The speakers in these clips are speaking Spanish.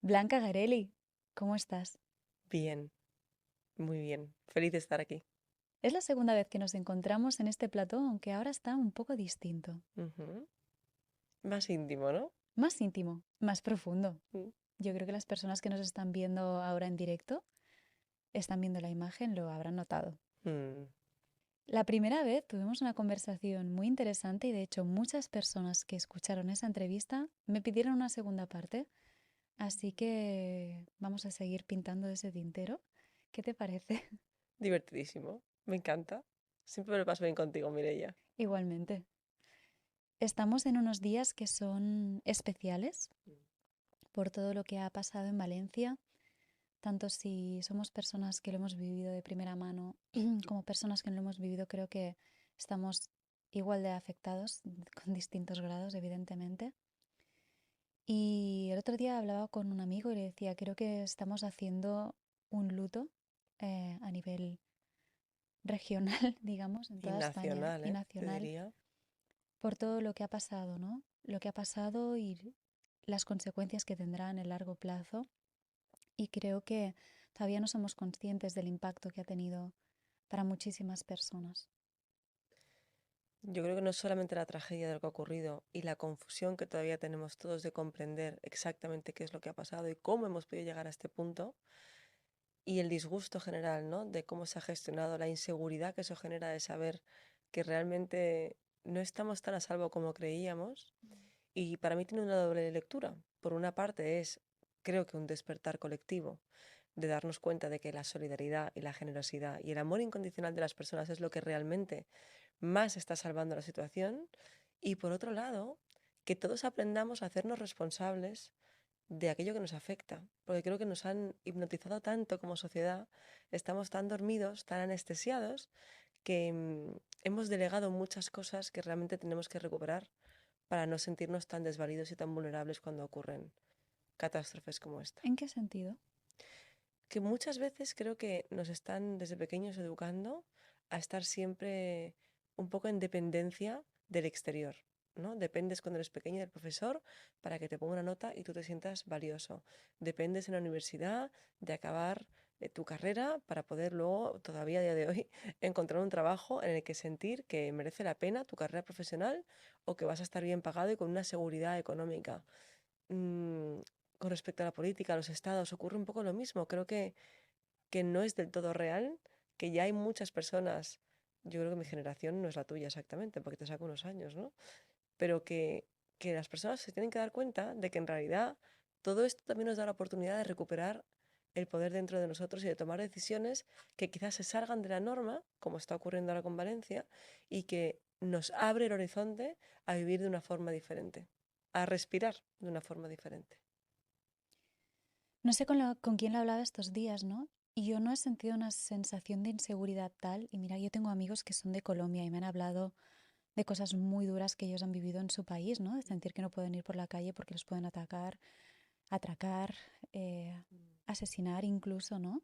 Blanca Garelli, ¿cómo estás? Bien, muy bien. Feliz de estar aquí. Es la segunda vez que nos encontramos en este plató, aunque ahora está un poco distinto. Ujú. Más íntimo, ¿no? Más íntimo, más profundo. Mm. Yo creo que las personas que nos están viendo ahora en directo, están viendo la imagen, lo habrán notado. Mm. La primera vez tuvimos una conversación muy interesante y de hecho muchas personas que escucharon esa entrevista me pidieron una segunda parte, así que vamos a seguir pintando ese tintero. ¿Qué te parece? Divertidísimo. Me encanta. Siempre me lo paso bien contigo, Mireia. Igualmente. Estamos en unos días que son especiales por todo lo que ha pasado en Valencia, tanto si somos personas que lo hemos vivido de primera mano como personas que no lo hemos vivido, creo que estamos igual de afectados con distintos grados, evidentemente. Y el otro día hablaba con un amigo y le decía, creo que estamos haciendo un luto a nivel regional, digamos, en Y toda España nacional, y ¿eh? Te nacional, diría. por todo lo que ha pasado, ¿no? Lo que ha pasado y las consecuencias que tendrá en el largo plazo. Y creo que todavía no somos conscientes del impacto que ha tenido para muchísimas personas. Yo creo que no es solamente la tragedia de lo que ha ocurrido y la confusión que todavía tenemos todos de comprender exactamente qué es lo que ha pasado y cómo hemos podido llegar a este punto, y el disgusto general, ¿no? De cómo se ha gestionado, la inseguridad que eso genera de saber que realmente no estamos tan a salvo como creíamos. Y para mí tiene una doble lectura. Por una parte es, creo que un despertar colectivo, de darnos cuenta de que la solidaridad y la generosidad y el amor incondicional de las personas es lo que realmente más está salvando la situación. Y por otro lado, que todos aprendamos a hacernos responsables de aquello que nos afecta, porque creo que nos han hipnotizado tanto como sociedad, estamos tan dormidos, tan anestesiados, que hemos delegado muchas cosas que realmente tenemos que recuperar para no sentirnos tan desvalidos y tan vulnerables cuando ocurren catástrofes como esta. ¿En qué sentido? Que muchas veces creo que nos están desde pequeños educando a estar siempre un poco en dependencia del exterior, ¿no? Dependes cuando eres pequeño del profesor para que te ponga una nota y tú te sientas valioso. Dependes en la universidad de acabar tu carrera para poder luego, todavía a día de hoy, encontrar un trabajo en el que sentir que merece la pena tu carrera profesional o que vas a estar bien pagado y con una seguridad económica. Mm, con respecto a la política, a los estados, ocurre un poco lo mismo. Creo que no es del todo real, que ya hay muchas personas, yo creo que mi generación no es la tuya exactamente, porque te saco unos años, ¿no? Pero que las personas se tienen que dar cuenta de que en realidad todo esto también nos da la oportunidad de recuperar el poder dentro de nosotros y de tomar decisiones que quizás se salgan de la norma, como está ocurriendo ahora con Valencia, y que nos abre el horizonte a vivir de una forma diferente, a respirar de una forma diferente. No sé con quién lo hablaba estos días, ¿no? Y yo no he sentido una sensación de inseguridad tal. Y mira, yo tengo amigos que son de Colombia y me han hablado de cosas muy duras que ellos han vivido en su país, ¿no? De sentir que no pueden ir por la calle porque los pueden atacar, atracar, eh, asesinar incluso, ¿no?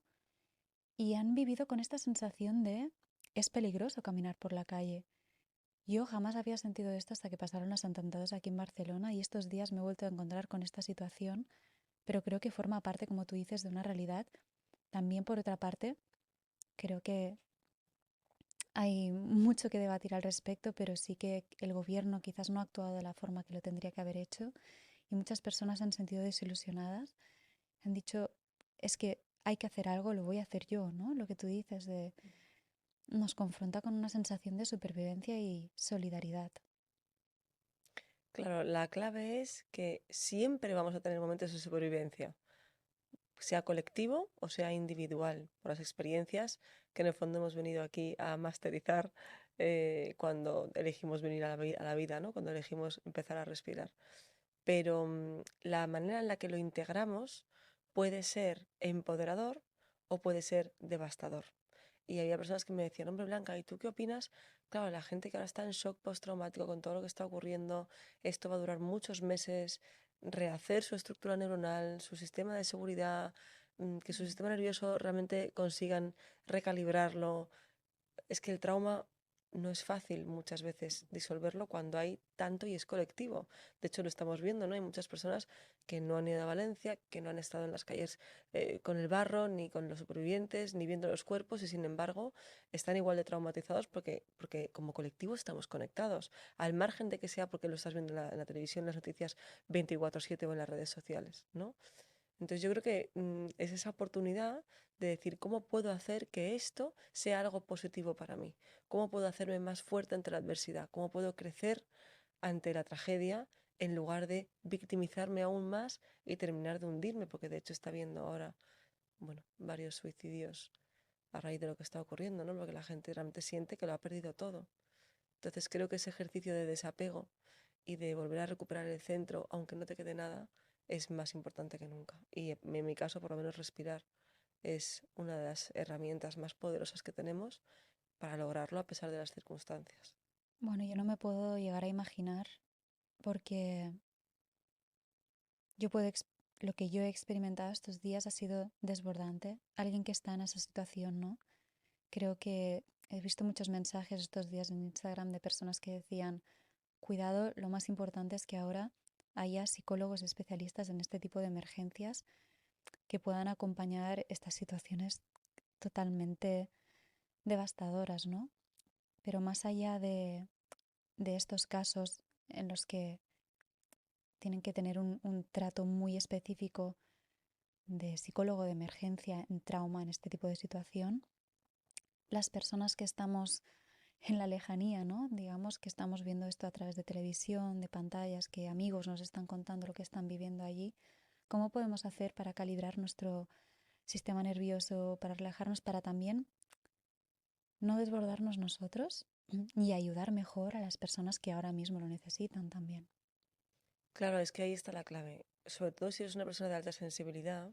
Y han vivido con esta sensación de es peligroso caminar por la calle. Yo jamás había sentido esto hasta que pasaron los atentados aquí en Barcelona y estos días me he vuelto a encontrar con esta situación, pero creo que forma parte, como tú dices, de una realidad. También, por otra parte, creo que hay mucho que debatir al respecto, pero sí que el gobierno quizás no ha actuado de la forma que lo tendría que haber hecho y muchas personas se han sentido desilusionadas. Han dicho, es que hay que hacer algo, lo voy a hacer yo, ¿no? Lo que tú dices de nos confronta con una sensación de supervivencia y solidaridad. Claro, la clave es que siempre vamos a tener momentos de supervivencia, sea colectivo o sea individual, por las experiencias que en el fondo hemos venido aquí a masterizar cuando elegimos venir a a la vida, ¿no? Cuando elegimos empezar a respirar. Pero la manera en la que lo integramos puede ser empoderador o puede ser devastador. Y había personas que me decían, hombre Blanca, ¿y tú qué opinas? Claro, la gente que ahora está en shock postraumático con todo lo que está ocurriendo, esto va a durar muchos meses, rehacer su estructura neuronal, su sistema de seguridad, que su sistema nervioso realmente consigan recalibrarlo. Es que el trauma no es fácil muchas veces disolverlo cuando hay tanto y es colectivo. De hecho, lo estamos viendo, ¿no? Hay muchas personas que no han ido a Valencia, que no han estado en las calles con el barro, ni con los supervivientes, ni viendo los cuerpos, y sin embargo están igual de traumatizados porque como colectivo estamos conectados, al margen de que sea porque lo estás viendo en la televisión, en las noticias 24/7 o en las redes sociales, ¿no? Entonces yo creo que es esa oportunidad de decir cómo puedo hacer que esto sea algo positivo para mí, cómo puedo hacerme más fuerte ante la adversidad, cómo puedo crecer ante la tragedia en lugar de victimizarme aún más y terminar de hundirme, porque de hecho está habiendo ahora, bueno, varios suicidios a raíz de lo que está ocurriendo, ¿no? Porque la gente realmente siente que lo ha perdido todo. Entonces creo que ese ejercicio de desapego y de volver a recuperar el centro, aunque no te quede nada, es más importante que nunca. Y en mi caso, por lo menos respirar es una de las herramientas más poderosas que tenemos para lograrlo a pesar de las circunstancias. Bueno, yo no me puedo llegar a imaginar porque yo puedo lo que yo he experimentado estos días ha sido desbordante. Alguien que está en esa situación, ¿no? Creo que he visto muchos mensajes estos días en Instagram de personas que decían, cuidado, lo más importante es que ahora haya psicólogos especialistas en este tipo de emergencias que puedan acompañar estas situaciones totalmente devastadoras, ¿no? Pero más allá de estos casos en los que tienen que tener un trato muy específico de psicólogo de emergencia en trauma en este tipo de situación, las personas que estamos en la lejanía, ¿no? Digamos que estamos viendo esto a través de televisión, de pantallas, que amigos nos están contando lo que están viviendo allí. ¿Cómo podemos hacer para calibrar nuestro sistema nervioso, para relajarnos, para también no desbordarnos nosotros y ayudar mejor a las personas que ahora mismo lo necesitan también? Claro, es que ahí está la clave. Sobre todo si eres una persona de alta sensibilidad,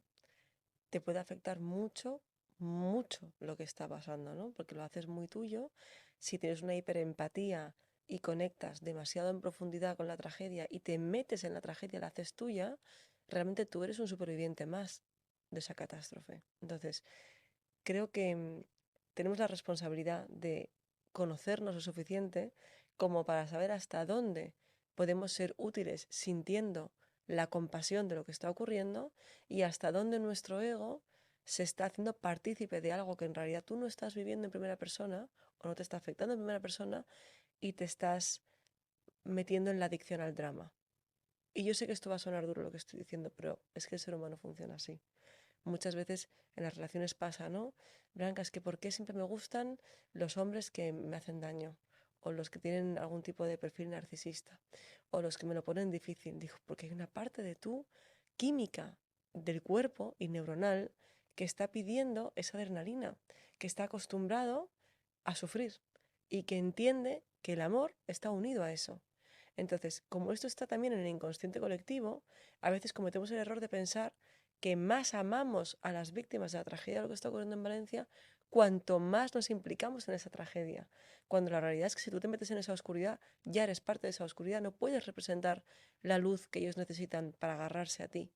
te puede afectar mucho, mucho lo que está pasando, ¿no? Porque lo haces muy tuyo. Si tienes una hiperempatía y conectas demasiado en profundidad con la tragedia y te metes en la tragedia, la haces tuya, realmente tú eres un superviviente más de esa catástrofe. Entonces, creo que tenemos la responsabilidad de conocernos lo suficiente como para saber hasta dónde podemos ser útiles sintiendo la compasión de lo que está ocurriendo y hasta dónde nuestro ego se está haciendo partícipe de algo que en realidad tú no estás viviendo en primera persona o no te está afectando en primera persona y te estás metiendo en la adicción al drama. Y yo sé que esto va a sonar duro lo que estoy diciendo, pero es que el ser humano funciona así. Muchas veces en las relaciones pasa, ¿no? Blanca, es que ¿por qué siempre me gustan los hombres que me hacen daño? O los que tienen algún tipo de perfil narcisista. O los que me lo ponen difícil. Dijo, porque hay una parte de tu química del cuerpo y neuronal que está pidiendo esa adrenalina, que está acostumbrado a sufrir y que entiende que el amor está unido a eso. Entonces, como esto está también en el inconsciente colectivo, a veces cometemos el error de pensar que más amamos a las víctimas de la tragedia de lo que está ocurriendo en Valencia, cuanto más nos implicamos en esa tragedia. Cuando la realidad es que si tú te metes en esa oscuridad, ya eres parte de esa oscuridad, no puedes representar la luz que ellos necesitan para agarrarse a ti.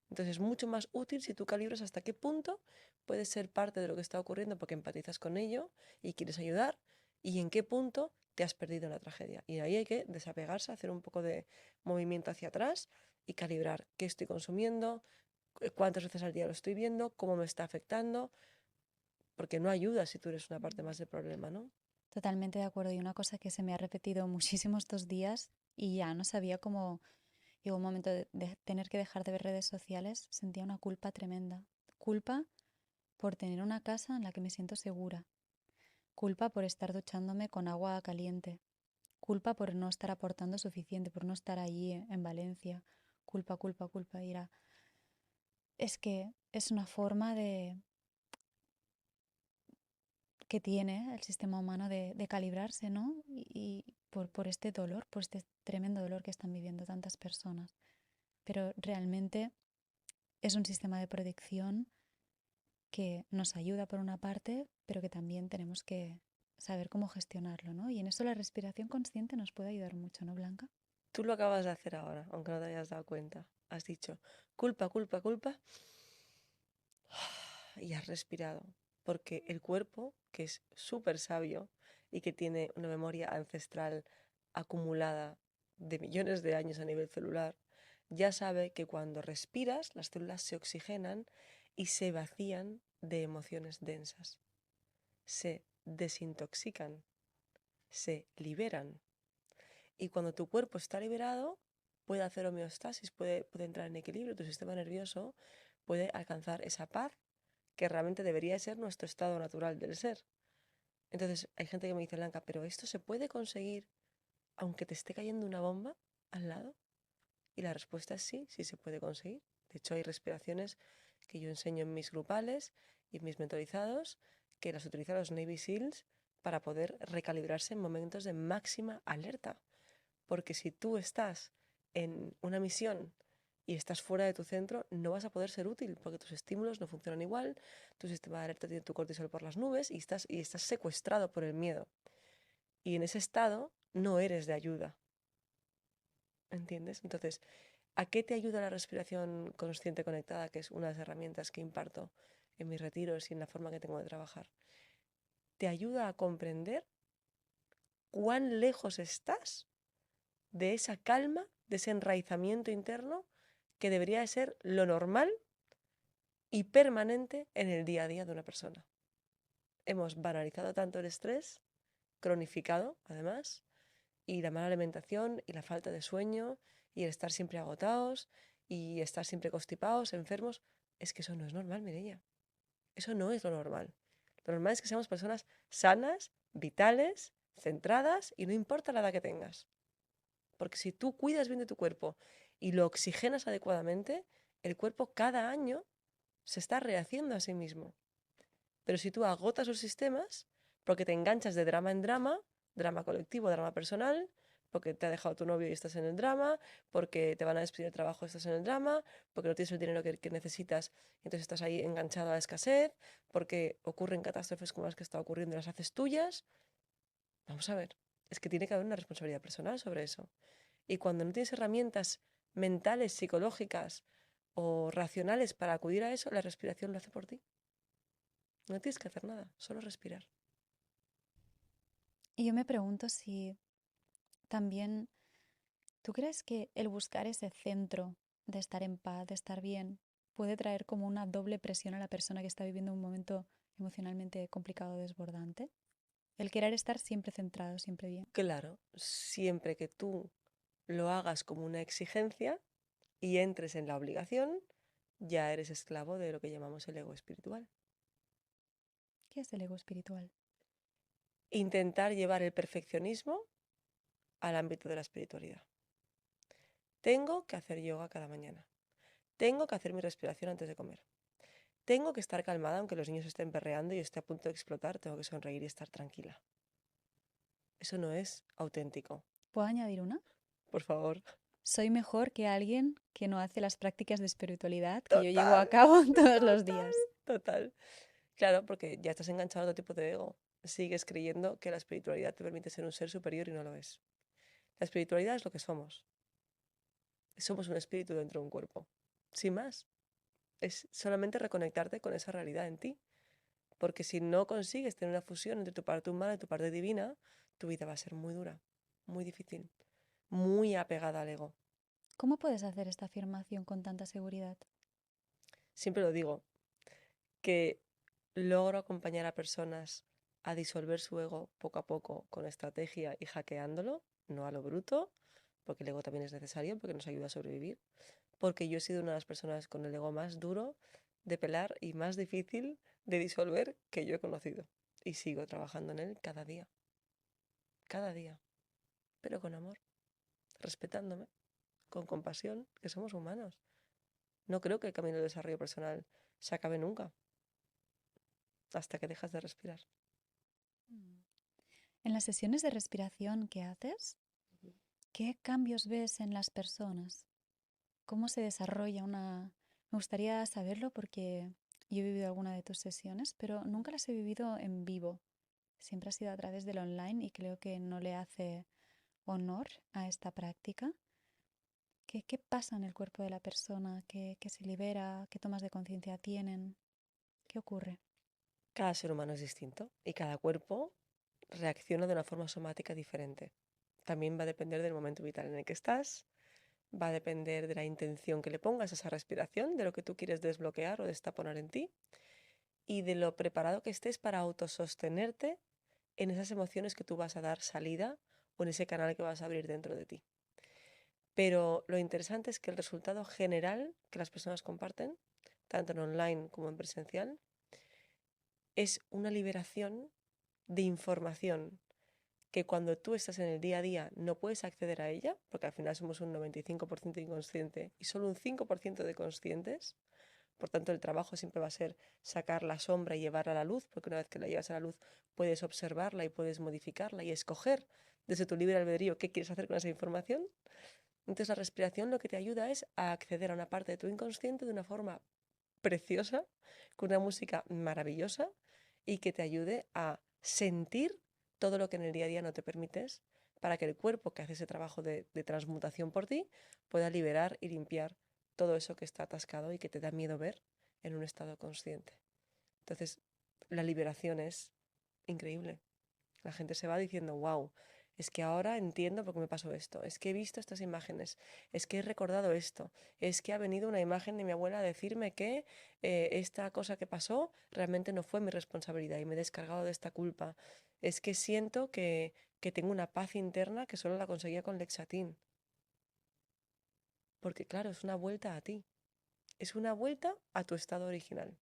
Entonces es mucho más útil si tú calibras hasta qué punto puedes ser parte de lo que está ocurriendo porque empatizas con ello y quieres ayudar y en qué punto te has perdido en la tragedia. Y ahí hay que desapegarse, hacer un poco de movimiento hacia atrás y calibrar qué estoy consumiendo, cuántas veces al día lo estoy viendo, cómo me está afectando, porque no ayuda si tú eres una parte más del problema, ¿no? Totalmente de acuerdo. Y una cosa que se me ha repetido muchísimo estos días y ya no sabía cómo, llegó un momento de tener que dejar de ver redes sociales, sentía una culpa tremenda. Culpa por tener una casa en la que me siento segura. Culpa por estar duchándome con agua caliente. Culpa por no estar aportando suficiente, por no estar allí en Valencia. Culpa, culpa, culpa. Y era, es que es una forma de que tiene el sistema humano de calibrarse, ¿no? Y por este dolor, por este tremendo dolor que están viviendo tantas personas. Pero realmente es un sistema de protección que nos ayuda por una parte, pero que también tenemos que saber cómo gestionarlo, ¿no? Y en eso la respiración consciente nos puede ayudar mucho, ¿no, Blanca? Tú lo acabas de hacer ahora, aunque no te hayas dado cuenta. Has dicho culpa, culpa, culpa y has respirado. Porque el cuerpo, que es súper sabio, y que tiene una memoria ancestral acumulada de millones de años a nivel celular, ya sabe que cuando respiras las células se oxigenan y se vacían de emociones densas, se desintoxican, se liberan. Y cuando tu cuerpo está liberado, puede hacer homeostasis, puede entrar en equilibrio, tu sistema nervioso puede alcanzar esa paz que realmente debería ser nuestro estado natural del ser. Entonces hay gente que me dice, Blanca, pero esto se puede conseguir aunque te esté cayendo una bomba al lado. Y la respuesta es sí, sí se puede conseguir. De hecho, hay respiraciones que yo enseño en mis grupales y en mis mentorizados que las utilizan los Navy SEALs para poder recalibrarse en momentos de máxima alerta. Porque si tú estás en una misión y estás fuera de tu centro, no vas a poder ser útil porque tus estímulos no funcionan igual, tu sistema de alerta tiene tu cortisol por las nubes y estás secuestrado por el miedo. Y en ese estado no eres de ayuda, ¿entiendes? Entonces, ¿a qué te ayuda la respiración consciente conectada, que es una de las herramientas que imparto en mis retiros y en la forma que tengo de trabajar? Te ayuda a comprender cuán lejos estás de esa calma, de ese enraizamiento interno que debería de ser lo normal y permanente en el día a día de una persona. Hemos banalizado tanto el estrés, cronificado además, y la mala alimentación y la falta de sueño y el estar siempre agotados y estar siempre constipados, enfermos. Es que eso no es normal, Mireia. Eso no es lo normal. Lo normal es que seamos personas sanas, vitales, centradas y no importa la edad que tengas. Porque si tú cuidas bien de tu cuerpo y lo oxigenas adecuadamente, el cuerpo cada año se está rehaciendo a sí mismo. Pero si tú agotas los sistemas, porque te enganchas de drama en drama, drama colectivo, drama personal, porque te ha dejado tu novio y estás en el drama, porque te van a despedir del trabajo y estás en el drama, porque no tienes el dinero que necesitas y entonces estás ahí enganchado a la escasez, porque ocurren catástrofes como las que está ocurriendo y las haces tuyas. Vamos a ver, es que tiene que haber una responsabilidad personal sobre eso. Y cuando no tienes herramientas mentales, psicológicas o racionales para acudir a eso, la respiración lo hace por ti. No tienes que hacer nada, solo respirar. Y yo me pregunto si también, ¿tú crees que el buscar ese centro de estar en paz, de estar bien, puede traer como una doble presión a la persona que está viviendo un momento emocionalmente complicado o desbordante? El querer estar siempre centrado, siempre bien. Claro, siempre que tú lo hagas como una exigencia y entres en la obligación, ya eres esclavo de lo que llamamos el ego espiritual. ¿Qué es el ego espiritual? Intentar llevar el perfeccionismo al ámbito de la espiritualidad. Tengo que hacer yoga cada mañana. Tengo que hacer mi respiración antes de comer. Tengo que estar calmada aunque los niños estén perreando y yo esté a punto de explotar. Tengo que sonreír y estar tranquila. Eso no es auténtico. ¿Puedo añadir una? Por favor. Soy mejor que alguien que no hace las prácticas de espiritualidad que yo llevo a Total, cabo todos los total, días. total. Claro, porque ya estás enganchado a otro tipo de ego. Sigues creyendo que la espiritualidad te permite ser un ser superior y no lo es. La espiritualidad es lo que somos. Somos un espíritu dentro de un cuerpo. Sin más. Es solamente reconectarte con esa realidad en ti. Porque si no consigues tener una fusión entre tu parte humana y tu parte divina, tu vida va a ser muy dura, muy difícil, muy apegada al ego. ¿Cómo puedes hacer esta afirmación con tanta seguridad? Siempre lo digo, que logro acompañar a personas a disolver su ego poco a poco con estrategia y hackeándolo, no a lo bruto, porque el ego también es necesario, porque nos ayuda a sobrevivir, porque yo he sido una de las personas con el ego más duro de pelar y más difícil de disolver que yo he conocido. Y sigo trabajando en él cada día, pero con amor, respetándome, con compasión, que somos humanos. No creo que el camino del desarrollo personal se acabe nunca, hasta que dejas de respirar. Mm. En las sesiones de respiración que haces, ¿qué cambios ves en las personas? ¿Cómo se desarrolla una... Me gustaría saberlo porque yo he vivido alguna de tus sesiones, pero nunca las he vivido en vivo. Siempre ha sido a través del online y creo que no le hace honor a esta práctica. ¿Qué pasa en el cuerpo de la persona? ¿Qué se libera? ¿Qué tomas de conciencia tienen? ¿Qué ocurre? Cada ser humano es distinto y cada cuerpo reacciona de una forma somática diferente. También va a depender del momento vital en el que estás, va a depender de la intención que le pongas a esa respiración, de lo que tú quieres desbloquear o destaponar en ti, y de lo preparado que estés para autosostenerte en esas emociones que tú vas a dar salida o en ese canal que vas a abrir dentro de ti. Pero lo interesante es que el resultado general que las personas comparten, tanto en online como en presencial, es una liberación de información que cuando tú estás en el día a día no puedes acceder a ella, porque al final somos un 95% inconsciente y solo un 5% de conscientes. Por tanto, el trabajo siempre va a ser sacar la sombra y llevarla a la luz, porque una vez que la llevas a la luz puedes observarla y puedes modificarla y escoger desde tu libre albedrío qué quieres hacer con esa información. Entonces la respiración lo que te ayuda es a acceder a una parte de tu inconsciente de una forma preciosa, con una música maravillosa y que te ayude a sentir todo lo que en el día a día no te permites para que el cuerpo que hace ese trabajo de transmutación por ti pueda liberar y limpiar todo eso que está atascado y que te da miedo ver en un estado consciente. Entonces, la liberación es increíble. La gente se va diciendo, wow, es que ahora entiendo por qué me pasó esto, es que he visto estas imágenes, es que he recordado esto, es que ha venido una imagen de mi abuela a decirme que esta cosa que pasó realmente no fue mi responsabilidad y me he descargado de esta culpa. Es que siento que tengo una paz interna que solo la conseguía con Lexatin. Porque claro, es una vuelta a ti, es una vuelta a tu estado original,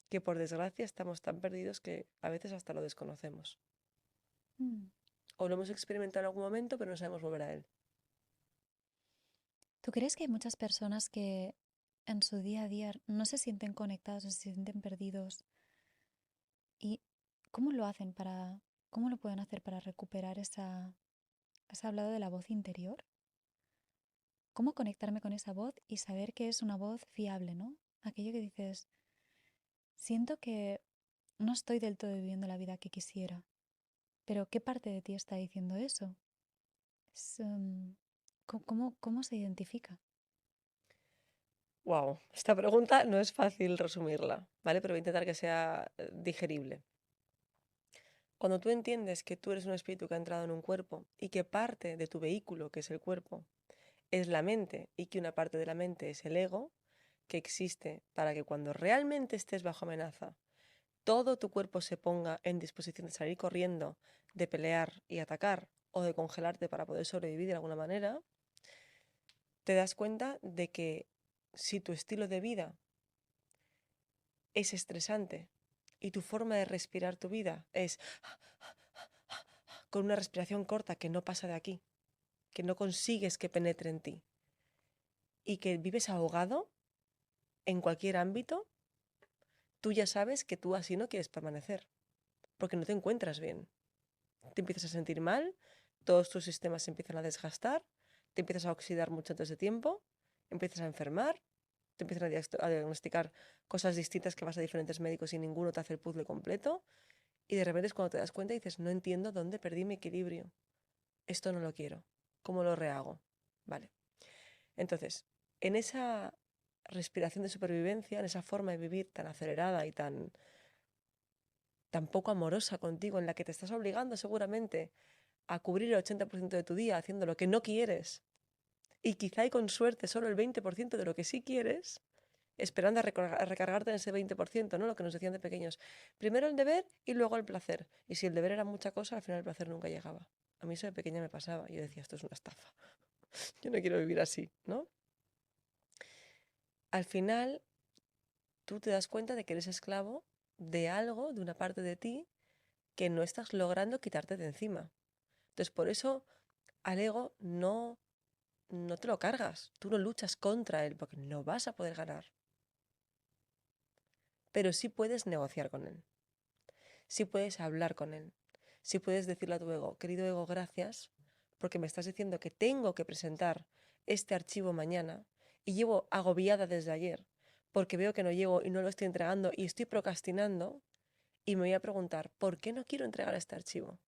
que por desgracia estamos tan perdidos que a veces hasta lo desconocemos. Mm. O lo hemos experimentado en algún momento, pero no sabemos volver a él. ¿Tú crees que hay muchas personas que en su día a día no se sienten conectados o se sienten perdidos? ¿Y cómo lo hacen cómo lo pueden hacer para recuperar has hablado de la voz interior? ¿Cómo conectarme con esa voz y saber que es una voz fiable, ¿no? Aquello que dices, siento que no estoy del todo viviendo la vida que quisiera, pero ¿qué parte de ti está diciendo eso? Es, cómo se identifica? Wow, esta pregunta no es fácil resumirla, ¿vale? Pero voy a intentar que sea digerible. Cuando tú entiendes que tú eres un espíritu que ha entrado en un cuerpo y que parte de tu vehículo, que es el cuerpo, es la mente y que una parte de la mente es el ego, que existe para que cuando realmente estés bajo amenaza, todo tu cuerpo se ponga en disposición de salir corriendo, de pelear y atacar o de congelarte para poder sobrevivir de alguna manera, te das cuenta de que si tu estilo de vida es estresante y tu forma de respirar tu vida es con una respiración corta que no pasa de aquí, que no consigues que penetre en ti y que vives ahogado en cualquier ámbito, tú ya sabes que tú así no quieres permanecer, porque no te encuentras bien. Te empiezas a sentir mal, todos tus sistemas se empiezan a desgastar, te empiezas a oxidar mucho antes de tiempo, empiezas a enfermar, te empiezan a diagnosticar cosas distintas que vas a diferentes médicos y ninguno te hace el puzzle completo. Y de repente es cuando te das cuenta y dices, no entiendo dónde perdí mi equilibrio. Esto no lo quiero. ¿Cómo lo rehago? Vale. Entonces, en esa respiración de supervivencia, en esa forma de vivir tan acelerada y tan poco amorosa contigo, en la que te estás obligando seguramente a cubrir el 80% de tu día haciendo lo que no quieres y quizá y con suerte solo el 20% de lo que sí quieres, esperando a recargarte en ese 20%, ¿no? Lo que nos decían de pequeños. Primero el deber y luego el placer. Y si el deber era mucha cosa, al final el placer nunca llegaba. A mí eso de pequeña me pasaba. Yo decía, esto es una estafa. Yo no quiero vivir así, ¿no? Al final, tú te das cuenta de que eres esclavo de algo, de una parte de ti, que no estás logrando quitarte de encima. Entonces, por eso al ego no te lo cargas. Tú no luchas contra él, porque no vas a poder ganar. Pero sí puedes negociar con él. Sí puedes hablar con él. Sí puedes decirle a tu ego, querido ego, gracias, porque me estás diciendo que tengo que presentar este archivo mañana y llevo agobiada desde ayer, porque veo que no llego y no lo estoy entregando y estoy procrastinando y me voy a preguntar, ¿por qué no quiero entregar este archivo?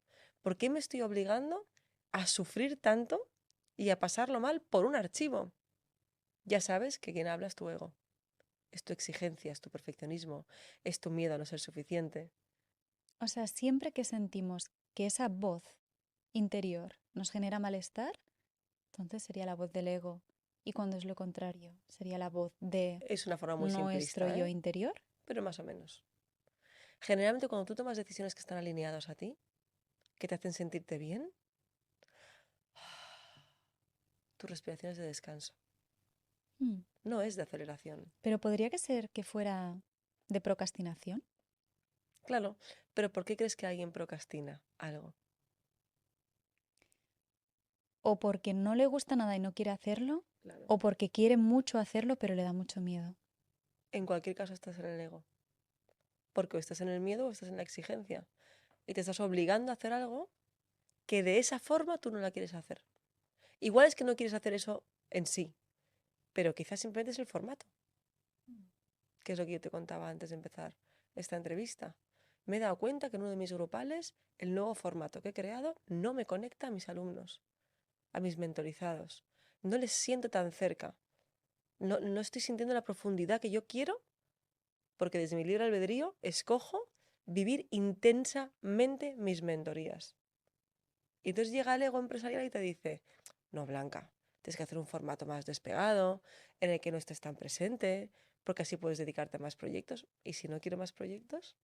¿Por qué me estoy obligando a sufrir tanto y a pasarlo mal por un archivo? Ya sabes que quien habla es tu ego, es tu exigencia, es tu perfeccionismo, es tu miedo a no ser suficiente. O sea, siempre que sentimos que esa voz interior nos genera malestar, entonces sería la voz del ego. Y cuando es lo contrario, sería la voz de Es una forma muy nuestro simplista, yo ¿eh? interior. Pero más o menos. Generalmente cuando tú tomas decisiones que están alineadas a ti, que te hacen sentirte bien, tu respiración es de descanso, Mm. no es de aceleración. Pero podría que ser que fuera de procrastinación. Claro, pero ¿por qué crees que alguien procrastina algo? O porque no le gusta nada y no quiere hacerlo, Claro. o porque quiere mucho hacerlo pero le da mucho miedo. En cualquier caso estás en el ego, porque o estás en el miedo o estás en la exigencia y te estás obligando a hacer algo que de esa forma tú no la quieres hacer. Igual es que no quieres hacer eso en sí, pero quizás simplemente es el formato, que es lo que yo te contaba antes de empezar esta entrevista. Me he dado cuenta que en uno de mis grupales el nuevo formato que he creado no me conecta a mis alumnos, a mis mentorizados. No les siento tan cerca. No estoy sintiendo la profundidad que yo quiero porque desde mi libre albedrío escojo vivir intensamente mis mentorías. Y entonces llega el ego empresarial y te dice, no, Blanca, tienes que hacer un formato más despegado, en el que no estés tan presente, porque así puedes dedicarte a más proyectos. ¿Y si no quiero más proyectos?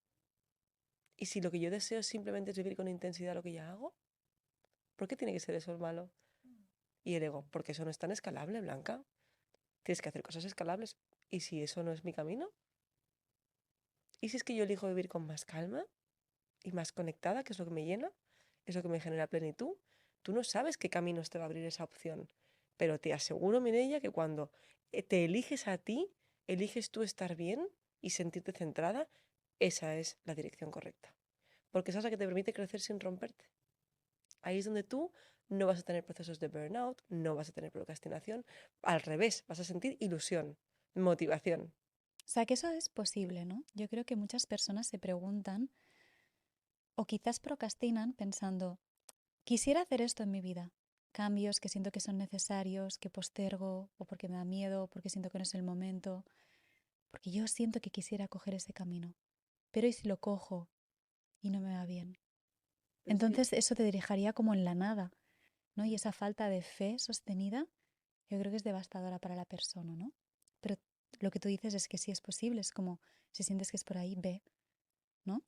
¿Y si lo que yo deseo simplemente es vivir con intensidad lo que ya hago? ¿Por qué tiene que ser eso el malo? Y el ego, porque eso no es tan escalable, Blanca. Tienes que hacer cosas escalables. ¿Y si eso no es mi camino? ¿Y si es que yo elijo vivir con más calma y más conectada, que es lo que me llena, es lo que me genera plenitud? Tú no sabes qué caminos te va a abrir esa opción, pero te aseguro, Mireia, que cuando te eliges a ti, eliges tú estar bien y sentirte centrada, esa es la dirección correcta. Porque esa es la que te permite crecer sin romperte. Ahí es donde tú no vas a tener procesos de burnout, no vas a tener procrastinación, al revés, vas a sentir ilusión, motivación. O sea, que eso es posible, ¿no? Yo creo que muchas personas se preguntan o quizás procrastinan pensando, quisiera hacer esto en mi vida. Cambios que siento que son necesarios, que postergo, o porque me da miedo, o porque siento que no es el momento, porque yo siento que quisiera coger ese camino. Pero ¿y si lo cojo y no me va bien? Pero es que Entonces eso te dirigiría como en la nada, ¿no? Y esa falta de fe sostenida, yo creo que es devastadora para la persona, ¿no? Pero lo que tú dices es que sí es posible, es como si sientes que es por ahí, ve, ¿no?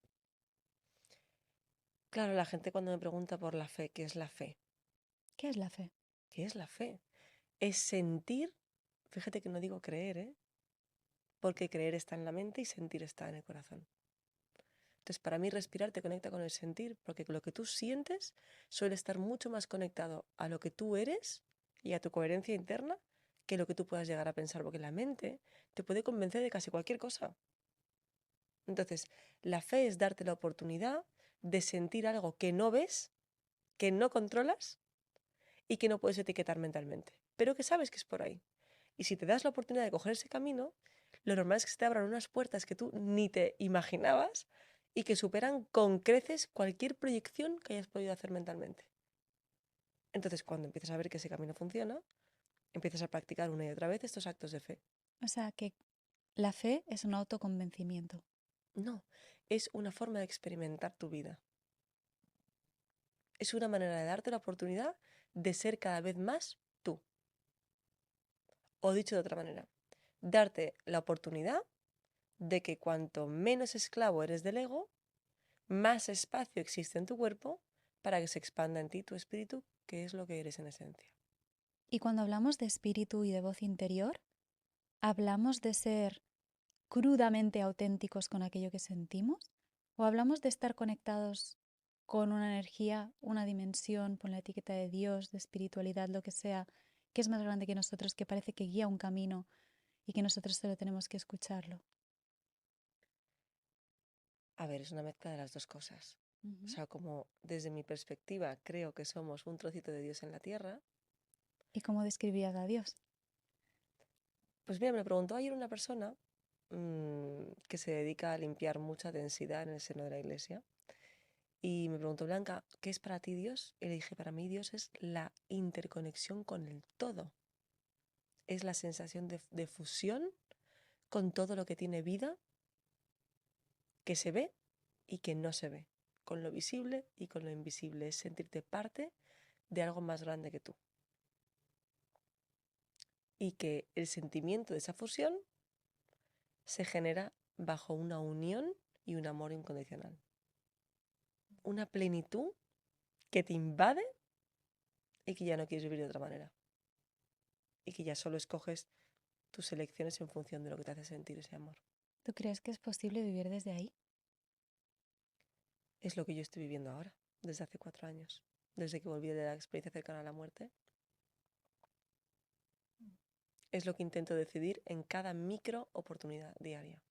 claro, la gente cuando me pregunta por la fe, ¿qué es la fe? ¿Qué es la fe? ¿Qué es la fe? Es sentir, fíjate que no digo creer, ¿eh? Porque creer está en la mente y sentir está en el corazón. Entonces, para mí respirar te conecta con el sentir, porque lo que tú sientes suele estar mucho más conectado a lo que tú eres y a tu coherencia interna que lo que tú puedas llegar a pensar, porque la mente te puede convencer de casi cualquier cosa. Entonces, la fe es darte la oportunidad de sentir algo que no ves, que no controlas y que no puedes etiquetar mentalmente, pero que sabes que es por ahí. Y si te das la oportunidad de coger ese camino, lo normal es que se te abran unas puertas que tú ni te imaginabas y que superan con creces cualquier proyección que hayas podido hacer mentalmente. Entonces, cuando empiezas a ver que ese camino funciona, empiezas a practicar una y otra vez estos actos de fe. O sea, que la fe es un autoconvencimiento. No, es una forma de experimentar tu vida. Es una manera de darte la oportunidad de ser cada vez más tú. O dicho de otra manera, darte la oportunidad de que cuanto menos esclavo eres del ego, más espacio existe en tu cuerpo para que se expanda en ti tu espíritu, que es lo que eres en esencia. Y cuando hablamos de espíritu y de voz interior, ¿hablamos de ser crudamente auténticos con aquello que sentimos? ¿O hablamos de estar conectados con una energía, una dimensión, con la etiqueta de Dios, de espiritualidad, lo que sea, que es más grande que nosotros, que parece que guía un camino y que nosotros solo tenemos que escucharlo? A ver, es una mezcla de las dos cosas. O Ujú. sea, como desde mi perspectiva creo que somos un trocito de Dios en la tierra, ¿Y cómo describirías a Dios? pues mira, me preguntó ayer una persona que se dedica a limpiar mucha densidad en el seno de la iglesia. Y me preguntó, Blanca, ¿qué es para ti Dios? Y le dije, para mí Dios es la interconexión con el todo. Es la sensación de fusión con todo lo que tiene vida, que se ve y que no se ve. con lo visible y con lo invisible. Es sentirte parte de algo más grande que tú. Y que el sentimiento de esa fusión se genera bajo una unión y un amor incondicional. Una plenitud que te invade y que ya no quieres vivir de otra manera. Y que ya solo escoges tus elecciones en función de lo que te hace sentir ese amor. ¿Tú crees que es posible vivir desde ahí? Es lo que yo estoy viviendo ahora, desde hace 4 años. Desde que volví de la experiencia cercana a la muerte. Es lo que intento decidir en cada micro oportunidad diaria.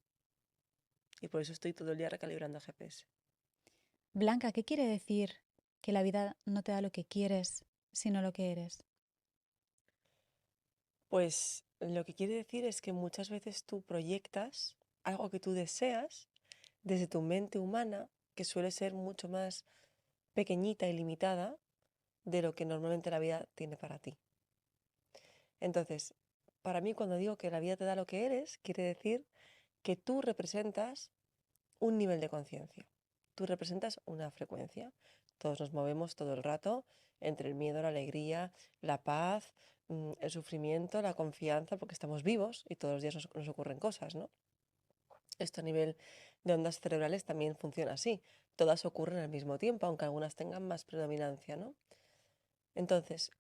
Y por eso estoy todo el día recalibrando GPS. Blanca, ¿qué quiere decir que la vida no te da lo que quieres, sino lo que eres? Pues lo que quiere decir es que muchas veces tú proyectas algo que tú deseas desde tu mente humana, que suele ser mucho más pequeñita y limitada de lo que normalmente la vida tiene para ti. Entonces, para mí cuando digo que la vida te da lo que eres, quiere decir que tú representas un nivel de conciencia. Tú representas una frecuencia. Todos nos movemos todo el rato entre el miedo, la alegría, la paz, el sufrimiento, la confianza, porque estamos vivos y todos los días nos ocurren cosas, ¿no? Esto a nivel de ondas cerebrales también funciona así. Todas ocurren al mismo tiempo, aunque algunas tengan más predominancia, ¿no? Entonces,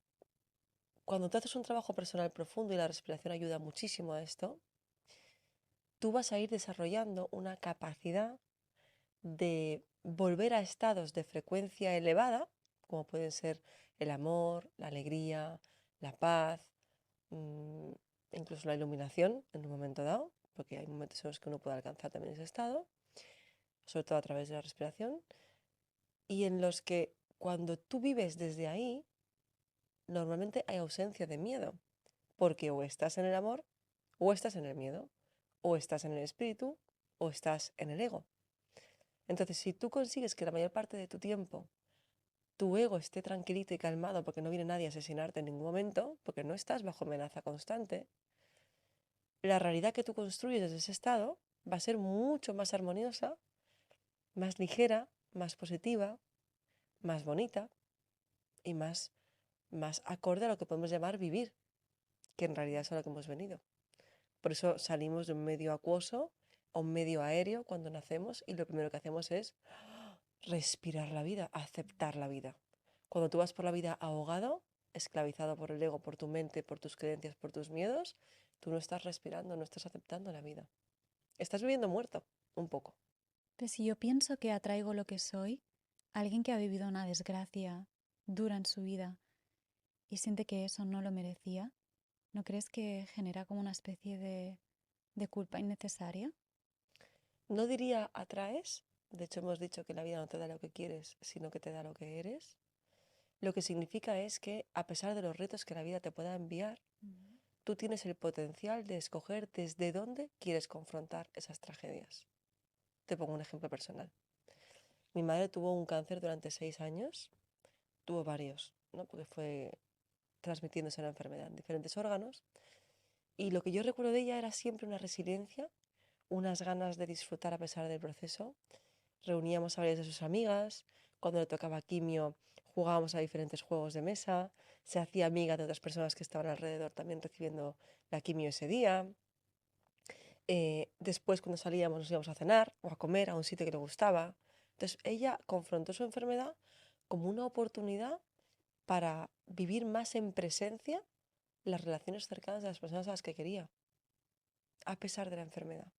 cuando tú haces un trabajo personal profundo y la respiración ayuda muchísimo a esto, tú vas a ir desarrollando una capacidad de volver a estados de frecuencia elevada, como pueden ser el amor, la alegría, la paz, mm, incluso la iluminación en un momento dado, porque hay momentos en los que uno puede alcanzar también ese estado, sobre todo a través de la respiración, y en los que cuando tú vives desde ahí, normalmente hay ausencia de miedo, porque o estás en el amor, o estás en el miedo, o estás en el espíritu, o estás en el ego. Entonces, si tú consigues que la mayor parte de tu tiempo tu ego esté tranquilito y calmado porque no viene nadie a asesinarte en ningún momento, porque no estás bajo amenaza constante, la realidad que tú construyes desde ese estado va a ser mucho más armoniosa, más ligera, más positiva, más bonita y más acorde a lo que podemos llamar vivir, que en realidad es a lo que hemos venido. Por eso salimos de un medio acuoso a un medio aéreo cuando nacemos y lo primero que hacemos es respirar la vida, aceptar la vida. Cuando tú vas por la vida ahogado, esclavizado por el ego, por tu mente, por tus creencias, por tus miedos, tú no estás respirando, no estás aceptando la vida. Estás viviendo muerto, un poco. Pues si yo pienso que atraigo lo que soy, alguien que ha vivido una desgracia dura en su vida y siente que eso no lo merecía, ¿no crees que genera como una especie de culpa innecesaria? No diría atraes, de hecho hemos dicho que la vida no te da lo que quieres, sino que te da lo que eres. Lo que significa es que a pesar de los retos que la vida te pueda enviar, Ujú. tú tienes el potencial de escoger desde dónde quieres confrontar esas tragedias. Te pongo un ejemplo personal. Mi madre tuvo un cáncer durante 6 años, tuvo varios, ¿no? Porque fue transmitiéndose la enfermedad en diferentes órganos. Y lo que yo recuerdo de ella era siempre una resiliencia, unas ganas de disfrutar a pesar del proceso. Reuníamos a varias de sus amigas, cuando le tocaba quimio jugábamos a diferentes juegos de mesa, se hacía amiga de otras personas que estaban alrededor también recibiendo la quimio ese día. Después cuando salíamos nos íbamos a cenar o a comer a un sitio que le gustaba. Entonces ella confrontó su enfermedad como una oportunidad para vivir más en presencia las relaciones cercanas de las personas a las que quería, a pesar de la enfermedad.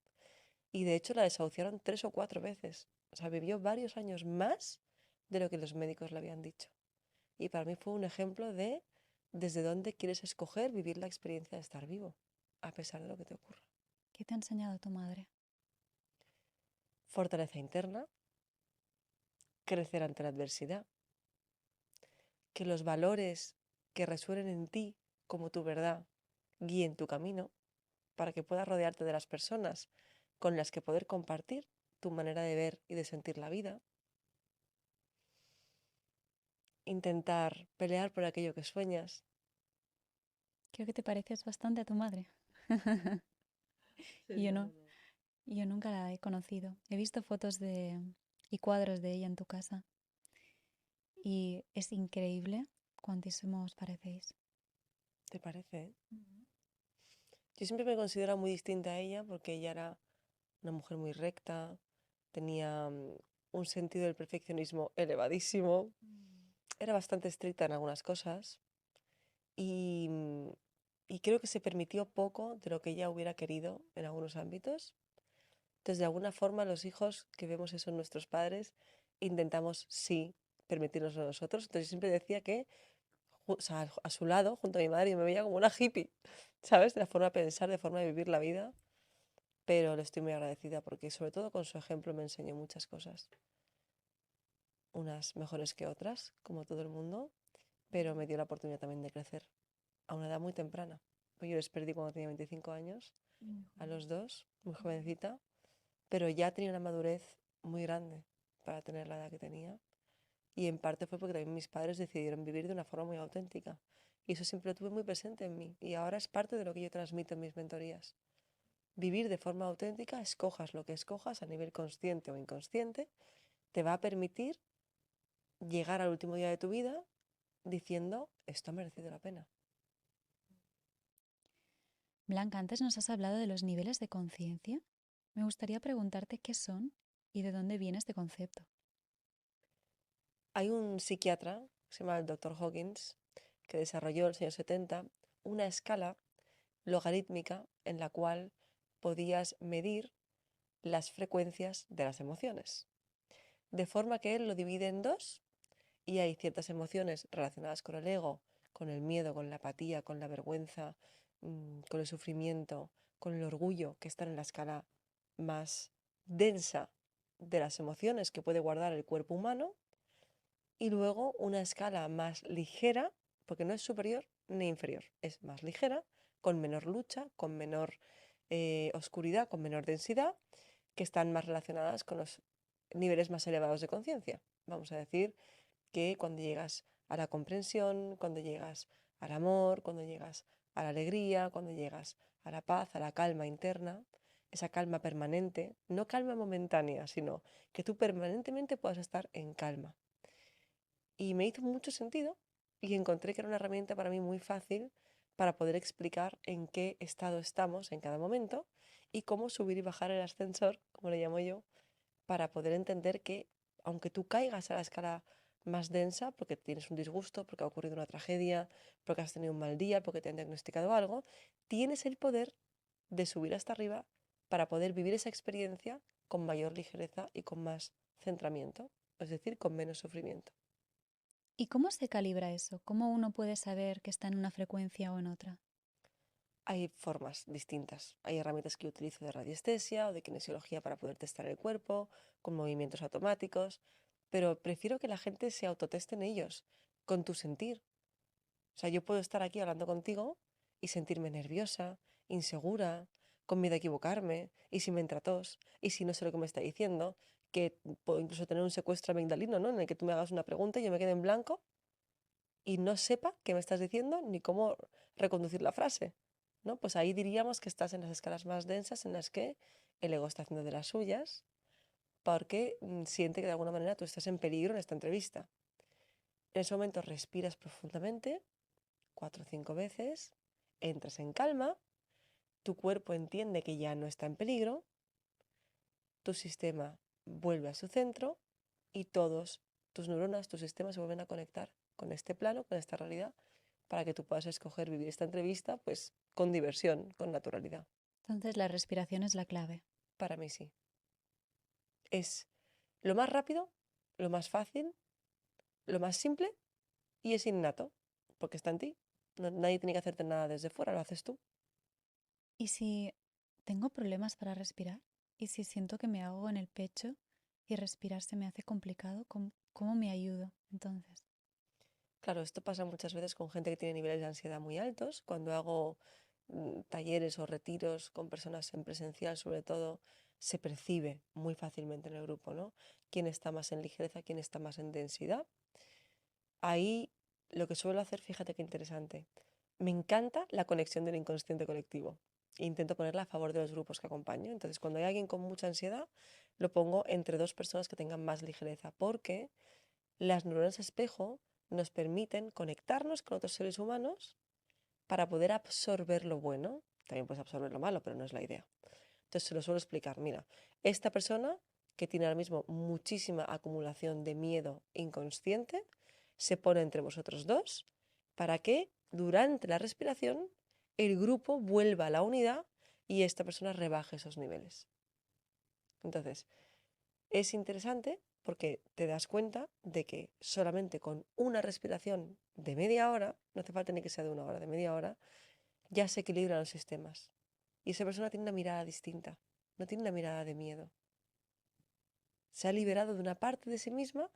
Y de hecho la desahuciaron 3 o 4 veces. O sea, vivió varios años más de lo que los médicos le habían dicho. Y para mí fue un ejemplo de desde dónde quieres escoger vivir la experiencia de estar vivo, a pesar de lo que te ocurra. ¿Qué te ha enseñado tu madre? Fortaleza interna, crecer ante la adversidad, que los valores que resuenen en ti como tu verdad guíen tu camino para que puedas rodearte de las personas con las que poder compartir tu manera de ver y de sentir la vida, intentar pelear por aquello que sueñas. Creo que te pareces bastante a tu madre. Y yo Sería no, genial. y yo nunca la he conocido. He visto fotos de y cuadros de ella en tu casa. Y es increíble cuantísimo os parecéis. ¿Te parece? Ujú. Yo siempre me considero muy distinta a ella porque ella era una mujer muy recta, tenía un sentido del perfeccionismo elevadísimo, Mm. era bastante estricta en algunas cosas y, y creo que se permitió poco de lo que ella hubiera querido en algunos ámbitos. Entonces, de alguna forma, los hijos que vemos eso en nuestros padres, intentamos sí permitirnos a nosotros. Entonces, yo siempre decía que o sea, a su lado, junto a mi madre, yo me veía como una hippie, ¿sabes? De la forma de pensar, de forma de vivir la vida. Pero le estoy muy agradecida porque, sobre todo, con su ejemplo me enseñó muchas cosas. Unas mejores que otras, como todo el mundo, pero me dio la oportunidad también de crecer a una edad muy temprana. Pues yo les perdí cuando tenía 25 años, Muy a joven. los dos, muy Ujú. jovencita, pero ya tenía una madurez muy grande para tener la edad que tenía. Y en parte fue porque también mis padres decidieron vivir de una forma muy auténtica. Y eso siempre lo tuve muy presente en mí. Y ahora es parte de lo que yo transmito en mis mentorías. Vivir de forma auténtica, escojas lo que escojas a nivel consciente o inconsciente, te va a permitir llegar al último día de tu vida diciendo, esto ha merecido la pena. Blanca, antes nos has hablado de los niveles de conciencia. Me gustaría preguntarte qué son y de dónde viene este concepto. Hay un psiquiatra, se llama el Dr. Hawkins, que desarrolló en los años 70 una escala logarítmica en la cual podías medir las frecuencias de las emociones. De forma que él lo divide en dos y hay ciertas emociones relacionadas con el ego, con el miedo, con la apatía, con la vergüenza, con el sufrimiento, con el orgullo, que están en la escala más densa de las emociones que puede guardar el cuerpo humano, y luego una escala más ligera, porque no es superior ni inferior, es más ligera, con menor lucha, con menor oscuridad, con menor densidad, que están más relacionadas con los niveles más elevados de conciencia. Vamos a decir que cuando llegas a la comprensión, cuando llegas al amor, cuando llegas a la alegría, cuando llegas a la paz, a la calma interna, esa calma permanente, no calma momentánea, sino que tú permanentemente puedas estar en calma. Y me hizo mucho sentido y encontré que era una herramienta para mí muy fácil para poder explicar en qué estado estamos en cada momento y cómo subir y bajar el ascensor, como le llamo yo, para poder entender que aunque tú caigas a la escala más densa, porque tienes un disgusto, porque ha ocurrido una tragedia, porque has tenido un mal día, porque te han diagnosticado algo, tienes el poder de subir hasta arriba para poder vivir esa experiencia con mayor ligereza y con más centramiento, es decir, con menos sufrimiento. ¿Y cómo se calibra eso? ¿Cómo uno puede saber que está en una frecuencia o en otra? Hay formas distintas. Hay herramientas que yo utilizo de radiestesia o de kinesiología para poder testar el cuerpo, con movimientos automáticos, pero prefiero que la gente se autoteste en ellos, con tu sentir. O sea, yo puedo estar aquí hablando contigo y sentirme nerviosa, insegura, con miedo a equivocarme, y si me entra tos, y si no sé lo que me está diciendo, que puedo incluso tener un secuestro amigdalino, ¿no? En el que tú me hagas una pregunta y yo me quede en blanco y no sepa qué me estás diciendo ni cómo reconducir la frase, ¿no? Pues ahí diríamos que estás en las escalas más densas en las que el ego está haciendo de las suyas porque siente que de alguna manera tú estás en peligro en esta entrevista. En ese momento respiras profundamente, 4 o 5 veces, entras en calma, tu cuerpo entiende que ya no está en peligro, tu sistema vuelve a su centro y todos tus neuronas, tus sistemas se vuelven a conectar con este plano, con esta realidad, para que tú puedas escoger vivir esta entrevista pues con diversión, con naturalidad. Entonces la respiración es la clave. Para mí sí. Es lo más rápido, lo más fácil, lo más simple y es innato, porque está en ti. Nadie tiene que hacerte nada desde fuera, lo haces tú. ¿Y si tengo problemas para respirar? ¿Y si siento que me ahogo en el pecho y respirar se me hace complicado? ¿Cómo me ayudo entonces? Claro, esto pasa muchas veces con gente que tiene niveles de ansiedad muy altos. Cuando hago talleres o retiros con personas en presencial, sobre todo, se percibe muy fácilmente en el grupo, ¿no? Quién está más en ligereza, quién está más en densidad. Ahí lo que suelo hacer, fíjate qué interesante, me encanta la conexión del inconsciente colectivo. Intento ponerla a favor de los grupos que acompaño. Entonces, cuando hay alguien con mucha ansiedad, lo pongo entre dos personas que tengan más ligereza, porque las neuronas espejo nos permiten conectarnos con otros seres humanos para poder absorber lo bueno. También puedes absorber lo malo, pero no es la idea. Entonces se lo suelo explicar. Mira, esta persona que tiene ahora mismo muchísima acumulación de miedo inconsciente, se pone entre vosotros dos para que durante la respiración el grupo vuelva a la unidad y esta persona rebaje esos niveles. Entonces, es interesante porque te das cuenta de que solamente con una respiración de media hora, no hace falta ni que sea de una hora, de media hora, ya se equilibran los sistemas. Y esa persona tiene una mirada distinta, no tiene una mirada de miedo. Se ha liberado de una parte de sí misma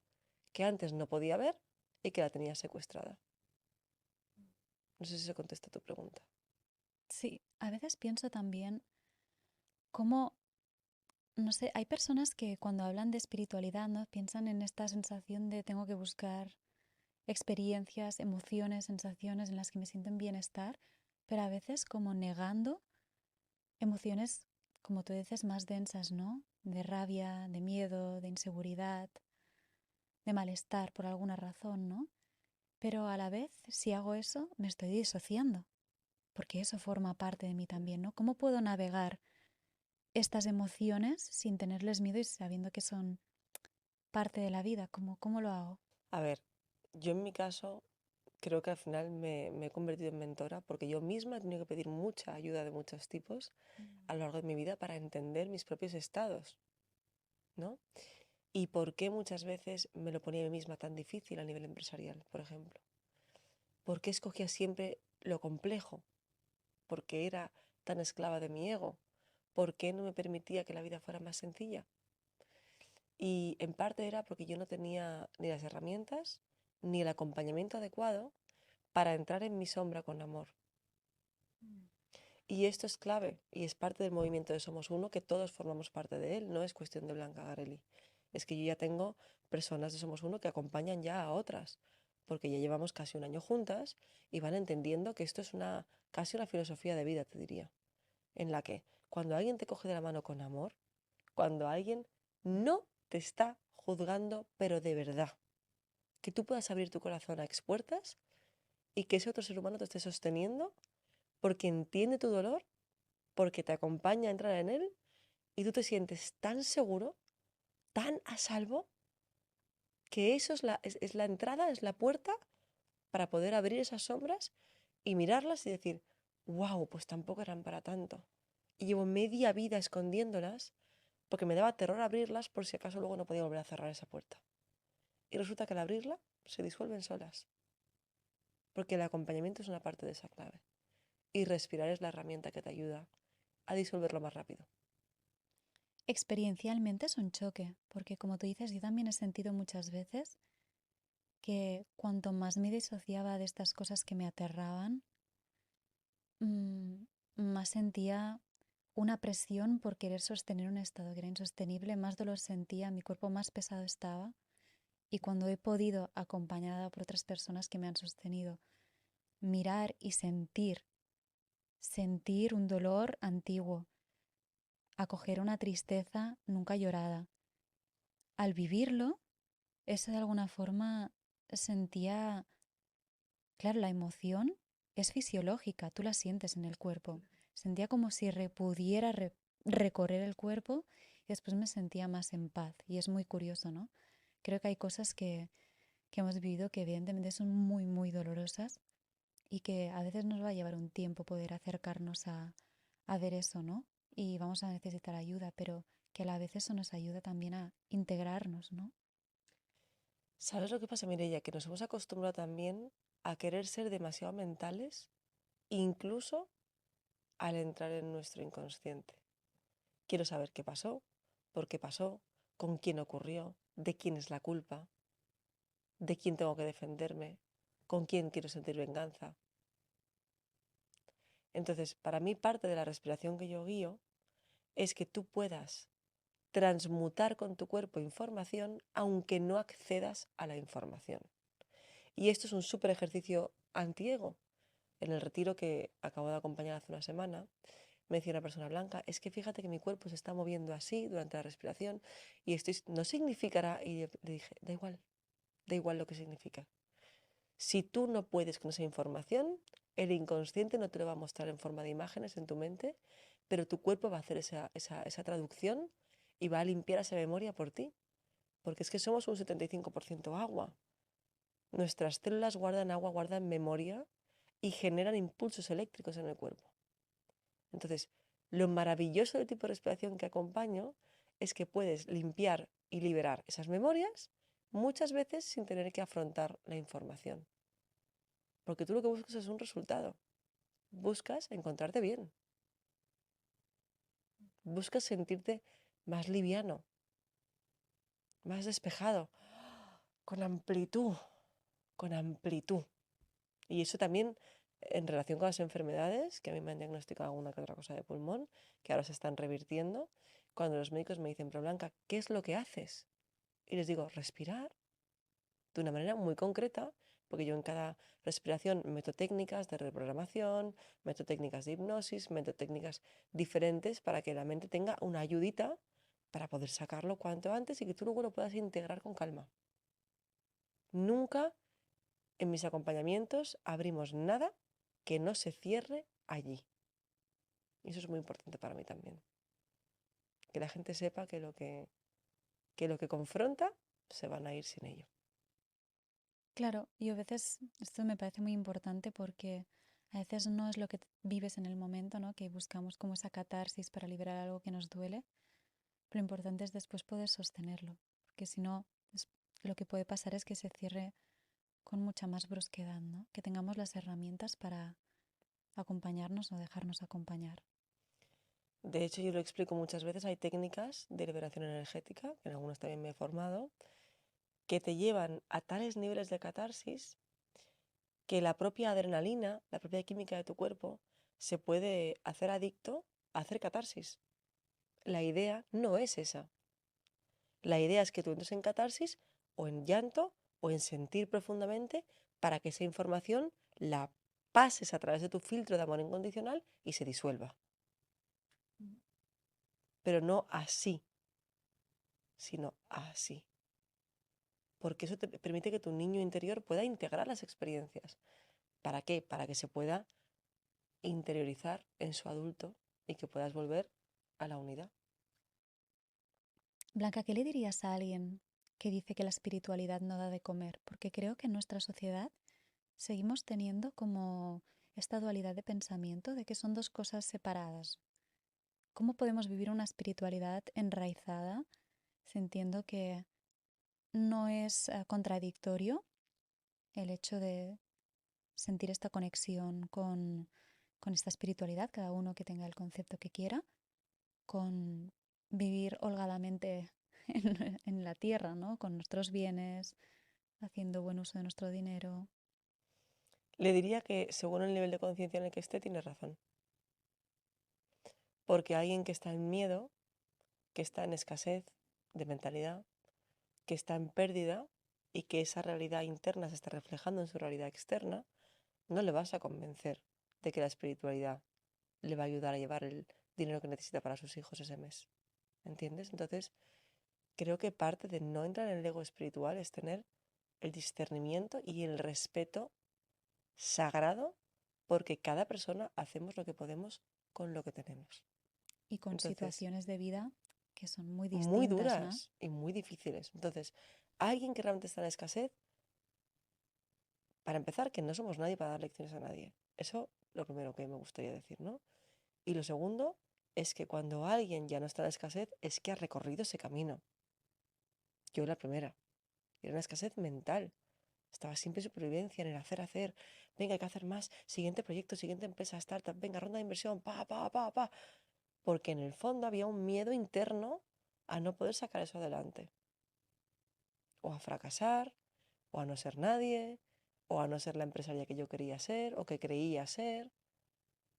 que antes no podía ver y que la tenía secuestrada. No sé si se contesta tu pregunta. Sí, a veces pienso también cómo, no sé, hay personas que cuando hablan de espiritualidad, ¿no? Piensan en esta sensación de tengo que buscar experiencias, emociones, sensaciones en las que me siento en bienestar, pero a veces como negando emociones, como tú dices, más densas, ¿no? De rabia, de miedo, de inseguridad, de malestar por alguna razón, ¿no? Pero a la vez, si hago eso, me estoy disociando, porque eso forma parte de mí también, ¿no? ¿Cómo puedo navegar estas emociones sin tenerles miedo y sabiendo que son parte de la vida? ¿Cómo lo hago? A ver, yo en mi caso creo que al final me he convertido en mentora porque yo misma he tenido que pedir mucha ayuda de muchos tipos a lo largo de mi vida para entender mis propios estados, ¿no? Y por qué muchas veces me lo ponía a mí misma tan difícil a nivel empresarial, por ejemplo. ¿Por qué escogía siempre lo complejo? ¿Por qué era tan esclava de mi ego? ¿Por qué no me permitía que la vida fuera más sencilla? Y en parte era porque yo no tenía ni las herramientas ni el acompañamiento adecuado para entrar en mi sombra con amor. Y esto es clave y es parte del movimiento de Somos Uno, que todos formamos parte de él, no es cuestión de Blanca Garelli. Es que yo ya tengo personas de Somos Uno que acompañan ya a otras, porque ya llevamos casi un año juntas y van entendiendo que esto es casi una filosofía de vida, te diría, en la que cuando alguien te coge de la mano con amor, cuando alguien no te está juzgando, pero de verdad, que tú puedas abrir tu corazón a expuertas y que ese otro ser humano te esté sosteniendo porque entiende tu dolor, porque te acompaña a entrar en él y tú te sientes tan seguro, tan a salvo, que eso es la entrada, es la puerta para poder abrir esas sombras y mirarlas y decir, wow, pues tampoco eran para tanto. Y llevo media vida escondiéndolas porque me daba terror abrirlas por si acaso luego no podía volver a cerrar esa puerta. Y resulta que al abrirla se disuelven solas, porque el acompañamiento es una parte de esa clave. Y respirar es la herramienta que te ayuda a disolverlo más rápido. Experiencialmente es un choque, porque como tú dices, yo también he sentido muchas veces que cuanto más me disociaba de estas cosas que me aterraban, mm, más sentía una presión por querer sostener un estado que era insostenible, más dolor sentía, mi cuerpo más pesado estaba. Y cuando he podido, acompañada por otras personas que me han sostenido, mirar y sentir un dolor antiguo, acoger una tristeza nunca llorada, al vivirlo, eso de alguna forma sentía, claro, la emoción es fisiológica, tú la sientes en el cuerpo. Sentía como si pudiera recorrer el cuerpo y después me sentía más en paz. Y es muy curioso, ¿no? Creo que hay cosas que hemos vivido que evidentemente son muy, muy dolorosas y que a veces nos va a llevar un tiempo poder acercarnos a ver eso, ¿no? Y vamos a necesitar ayuda, pero que a la vez eso nos ayuda también a integrarnos, ¿no? ¿Sabes lo que pasa, Mireia? Que nos hemos acostumbrado también a querer ser demasiado mentales, incluso al entrar en nuestro inconsciente. Quiero saber qué pasó, con quién ocurrió, de quién es la culpa, de quién tengo que defenderme, con quién quiero sentir venganza. Entonces, para mí parte de la respiración que yo guío es que tú puedas transmutar con tu cuerpo información aunque no accedas a la información. Y esto es un súper ejercicio antiego. En el retiro que acabo de acompañar hace una semana, me decía una persona: Blanca, es que fíjate que mi cuerpo se está moviendo así durante la respiración y esto no significará, y le dije, da igual lo que significa. Si tú no puedes con esa información, el inconsciente no te lo va a mostrar en forma de imágenes en tu mente, pero tu cuerpo va a hacer esa traducción y va a limpiar esa memoria por ti, porque es que somos un 75% agua. Nuestras células guardan agua, guardan memoria y generan impulsos eléctricos en el cuerpo. Entonces, lo maravilloso del tipo de respiración que acompaño es que puedes limpiar y liberar esas memorias muchas veces sin tener que afrontar la información. Porque tú lo que buscas es un resultado. Buscas encontrarte bien. Buscas sentirte más liviano, más despejado, con amplitud, con amplitud. Y eso también en relación con las enfermedades, que a mí me han diagnosticado alguna que otra cosa de pulmón, que ahora se están revirtiendo, cuando los médicos me dicen: pero Blanca, ¿qué es lo que haces? Y les digo: respirar de una manera muy concreta, porque yo en cada respiración meto técnicas de reprogramación, meto técnicas de hipnosis, meto técnicas diferentes para que la mente tenga una ayudita para poder sacarlo cuanto antes y que tú luego lo puedas integrar con calma. Nunca en mis acompañamientos abrimos nada que no se cierre allí. Y eso es muy importante para mí también. Que la gente sepa que lo que confronta se van a ir sin ello. Claro, y a veces esto me parece muy importante porque a veces no es lo que vives en el momento, ¿no? Que buscamos como esa catarsis para liberar algo que nos duele, pero lo importante es después poder sostenerlo, porque si no, lo que puede pasar es que se cierre con mucha más brusquedad, ¿no? Que tengamos las herramientas para acompañarnos o dejarnos acompañar. De hecho, yo lo explico muchas veces, hay técnicas de liberación energética, que en algunas también me he formado, que te llevan a tales niveles de catarsis que la propia adrenalina, la propia química de tu cuerpo, se puede hacer adicto a hacer catarsis. La idea no es esa. La idea es que tú entres en catarsis o en llanto o en sentir profundamente para que esa información la pases a través de tu filtro de amor incondicional y se disuelva. Pero no así, sino así. Porque eso te permite que tu niño interior pueda integrar las experiencias. ¿Para qué? Para que se pueda interiorizar en su adulto y que puedas volver a la unidad. Blanca, ¿qué le dirías a alguien que dice que la espiritualidad no da de comer? Porque creo que en nuestra sociedad seguimos teniendo como esta dualidad de pensamiento de que son dos cosas separadas. ¿Cómo podemos vivir una espiritualidad enraizada, sintiendo que no es contradictorio el hecho de sentir esta conexión con esta espiritualidad, cada uno que tenga el concepto que quiera, con vivir holgadamente en la tierra, ¿no? Con nuestros bienes, haciendo buen uso de nuestro dinero? Le diría que según el nivel de conciencia en el que esté, tiene razón. Porque alguien que está en miedo, que está en escasez de mentalidad, que está en pérdida y que esa realidad interna se está reflejando en su realidad externa, no le vas a convencer de que la espiritualidad le va a ayudar a llevar el dinero que necesita para sus hijos ese mes. ¿Entiendes? Entonces, creo que parte de no entrar en el ego espiritual es tener el discernimiento y el respeto sagrado porque cada persona hacemos lo que podemos con lo que tenemos. Y con Entonces, situaciones de vida que son muy muy distintas, ¿no? duras y muy difíciles. Entonces, alguien que realmente está en escasez, para empezar, que no somos nadie para dar lecciones a nadie. Eso lo primero que me gustaría decir, ¿no? Y lo segundo es que cuando alguien ya no está en escasez, es que ha recorrido ese camino. Yo la primera. Era una escasez mental. Estaba siempre en supervivencia, en el hacer. Venga, hay que hacer más. Siguiente proyecto, siguiente empresa, startup. Venga, ronda de inversión. Pa. Porque en el fondo había un miedo interno a no poder sacar eso adelante. O a fracasar, o a no ser nadie, o a no ser la empresaria que yo quería ser, o que creía ser.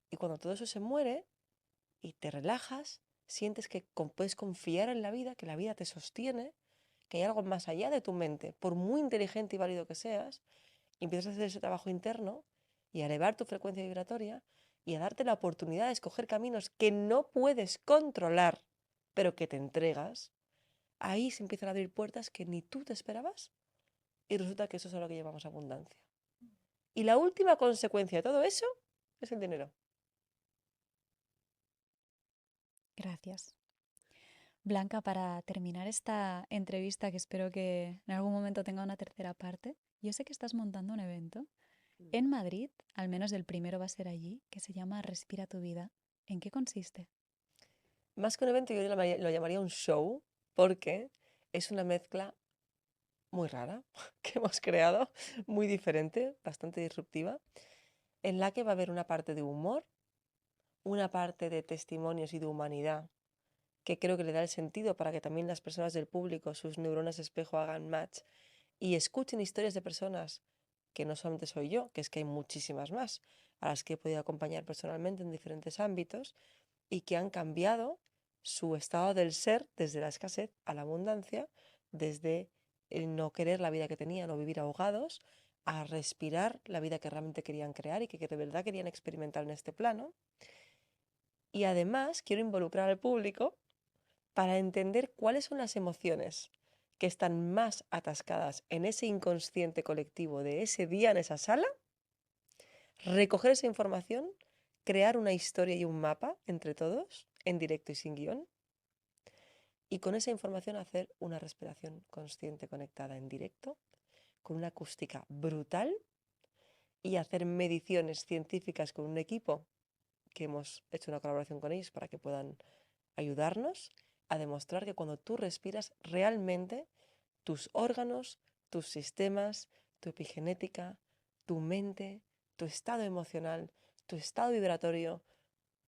Y cuando todo eso se muere y te relajas, sientes que puedes confiar en la vida, que la vida te sostiene, que hay algo más allá de tu mente, por muy inteligente y válido que seas, y empiezas a hacer ese trabajo interno y a elevar tu frecuencia vibratoria, y a darte la oportunidad de escoger caminos que no puedes controlar, pero que te entregas, ahí se empiezan a abrir puertas que ni tú te esperabas y resulta que eso es a lo que llamamos abundancia. Y la última consecuencia de todo eso es el dinero. Gracias. Blanca, para terminar esta entrevista, que espero que en algún momento tenga una tercera parte, yo sé que estás montando un evento en Madrid, al menos el primero va a ser allí, que se llama Respira tu vida. ¿En qué consiste? Más que un evento, yo lo llamaría un show, porque es una mezcla muy rara que hemos creado, muy diferente, bastante disruptiva, en la que va a haber una parte de humor, una parte de testimonios y de humanidad, que creo que le da el sentido para que también las personas del público, sus neuronas espejo, hagan match y escuchen historias de personas que no solamente soy yo, que es que hay muchísimas más, a las que he podido acompañar personalmente en diferentes ámbitos y que han cambiado su estado del ser desde la escasez a la abundancia, desde el no querer la vida que tenían o vivir ahogados, a respirar la vida que realmente querían crear y que de verdad querían experimentar en este plano. Y además quiero involucrar al público para entender cuáles son las emociones que están más atascadas en ese inconsciente colectivo de ese día en esa sala, recoger esa información, crear una historia y un mapa entre todos, en directo y sin guión, y con esa información hacer una respiración consciente conectada en directo, con una acústica brutal, y hacer mediciones científicas con un equipo que hemos hecho una colaboración con ellos para que puedan ayudarnos a demostrar que cuando tú respiras realmente tus órganos, tus sistemas, tu epigenética, tu mente, tu estado emocional, tu estado vibratorio,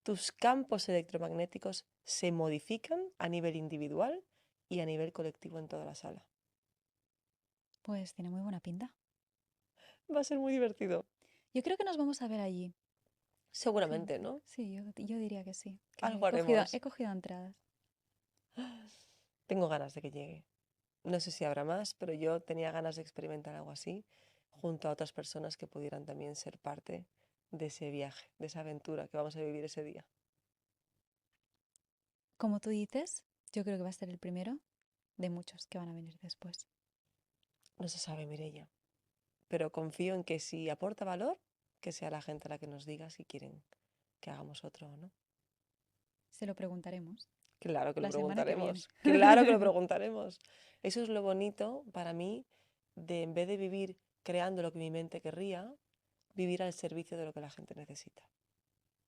tus campos electromagnéticos se modifican a nivel individual y a nivel colectivo en toda la sala. Pues tiene muy buena pinta. Va a ser muy divertido. Yo creo que nos vamos a ver allí. Sí, Seguramente, ¿no? sí, yo diría que sí, que Algo he haremos. cogido entradas. Tengo ganas de que llegue. No sé si habrá más, pero yo tenía ganas de experimentar algo así junto a otras personas que pudieran también ser parte de ese viaje, de esa aventura que vamos a vivir ese día. Como tú dices, yo creo que va a ser el primero de muchos que van a venir después. No se sabe, Mireia, pero confío en que si aporta valor, que sea la gente la que nos diga si quieren que hagamos otro o no. Se lo preguntaremos Claro que lo la semana que viene. preguntaremos, claro que lo preguntaremos. Eso es lo bonito para mí de en vez de vivir creando lo que mi mente querría, vivir al servicio de lo que la gente necesita.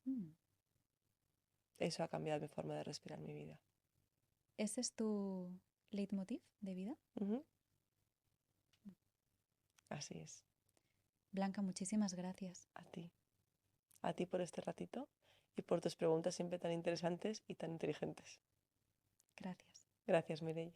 Mm. Eso ha cambiado mi forma de respirar mi vida. ¿Ese es tu leitmotiv de vida? Ujú. Así es. Blanca, muchísimas gracias. A ti por este ratito y por tus preguntas siempre tan interesantes y tan inteligentes. Gracias. Gracias, Mireia.